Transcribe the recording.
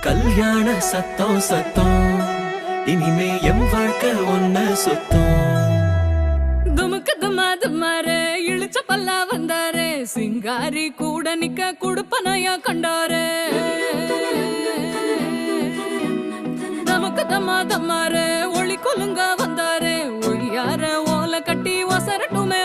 கல்யாண சத்தம் சத்தம் இனிமே எம் வாழ்க்கை ஒன்ன சுத்தம். துமுக்கு துமாரு இழுச்ச பல்லா வந்தாரு, சிங்காரி கூட நிக்க குடுப்பனையா கண்டாரு. தமுக்கு தமாரு ஒளி கொலுங்க வந்தாரு, ஒளியார ஓலை கட்டி ஒசரட்டுமே